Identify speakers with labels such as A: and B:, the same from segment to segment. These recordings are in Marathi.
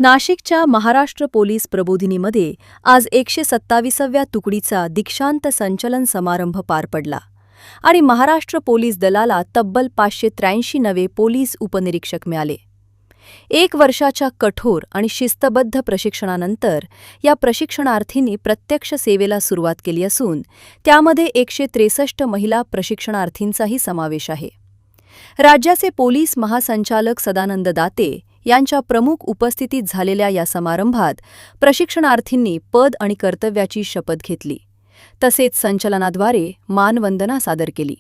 A: नाशिकच्या महाराष्ट्र पोलीस प्रबोधिनीमध्ये आज 127व्या तुकडीचा दीक्षांत संचलन समारंभ पार पडला आणि महाराष्ट्र पोलीस दलाला तब्बल 583 नवे पोलीस उपनिरीक्षक मिळाले. 1 वर्षाच्या कठोर आणि शिस्तबद्ध प्रशिक्षणानंतर या प्रशिक्षणार्थींनी प्रत्यक्ष सेवेला सुरुवात केली असून त्यामध्ये 163 महिला प्रशिक्षणार्थींचाही समावेश आहे. राज्याचे पोलीस महासंचालक सदानंद दाते यांच्या प्रमुख उपस्थितीत झालेल्या या समारंभात प्रशिक्षणार्थींनी पद आणि कर्तव्याची शपथ घेतली तसेच संचलनाद्वारे मानवंदना सादर केली.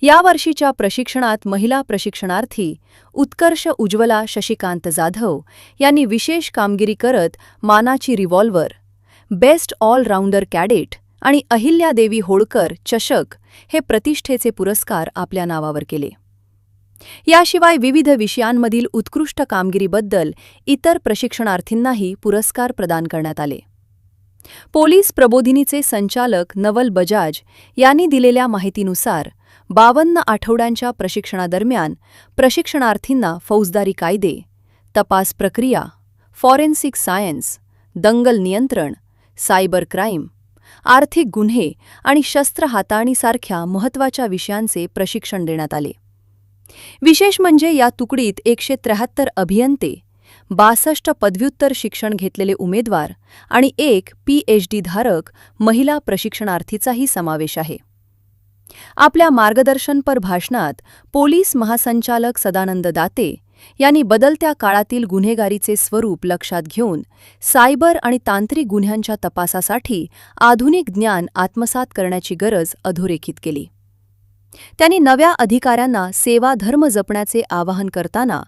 A: यावर्षीच्या प्रशिक्षणात महिला प्रशिक्षणार्थी उत्कर्ष उज्ज्वला शशिकांत जाधव यांनी विशेष कामगिरी करत मानाची रिव्हॉल्वर, बेस्ट ऑलराऊंडर कॅडेट आणि अहिल्यादेवी होळकर चषक हे प्रतिष्ठेचे पुरस्कार आपल्या नावावर केले. याशिवाय विविध विषयांमधील उत्कृष्ट कामगिरीबद्दल इतर प्रशिक्षणार्थींनाही पुरस्कार प्रदान करण्यात आले. पोलीस प्रबोधिनीचे संचालक नवल बजाज यांनी दिलेल्या माहितीनुसार 52 आठवड्यांच्या प्रशिक्षणादरम्यान प्रशिक्षणार्थींना फौजदारी कायदे, तपास प्रक्रिया, फॉरेन्सिक सायन्स, दंगल नियंत्रण, सायबर क्राईम, आर्थिक गुन्हे आणि शस्त्र हाताळणीसारख्या महत्त्वाच्या विषयांचे प्रशिक्षण देण्यात आले. विशेष म्हणजे या तुकडीत 173 अभियंते, 62 पदव्युत्तर शिक्षण घेतलेले उमेदवार आणि 1 PhD धारक महिला प्रशिक्षणार्थीचाही समावेश आहे. आपल्या मार्गदर्शनपर भाषणात पोलीस महासंचालक सदानंद दाते यांनी बदलत्या काळातील गुन्हेगारीचे स्वरूप लक्षात घेऊन सायबर आणि तांत्रिक गुन्ह्यांच्या तपासासाठी आधुनिक ज्ञान आत्मसात करण्याची गरज अधोरेखित केली. त्यांनी नव्या अधिकाऱ्यांना सेवा धर्म जपण्याचे आवाहन करताना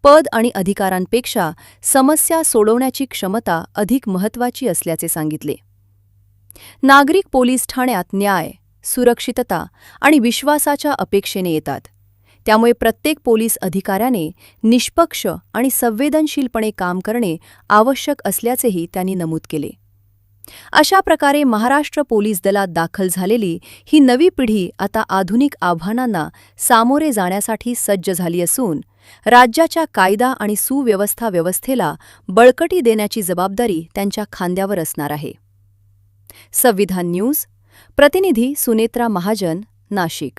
A: पद आणि अधिकारांपेक्षा समस्या सोडवण्याची क्षमता अधिक महत्त्वाची असल्याचे सांगितले. नागरिक पोलीस ठाण्यात न्याय, सुरक्षितता आणि विश्वासाच्या अपेक्षेने येतात. त्यामुळे प्रत्येक पोलीस अधिकाऱ्याने निष्पक्ष आणि संवेदनशीलपणे काम करणे आवश्यक असल्याचेही त्यांनी नमूद केले. अशा प्रकारे महाराष्ट्र पोलीस दलात दाखल झालेली ही नवी पिढी आता आधुनिक आव्हानांना सामोरे जाण्यासाठी सज्ज झाली असून राज्याच्या कायदा आणि सुव्यवस्था व्यवस्थेला बळकटी देण्याची जबाबदारी त्यांच्या खांद्यावर असणार आहे. संविधान न्यूज, प्रतिनिधी सुनेत्रा महाजन, नाशिक.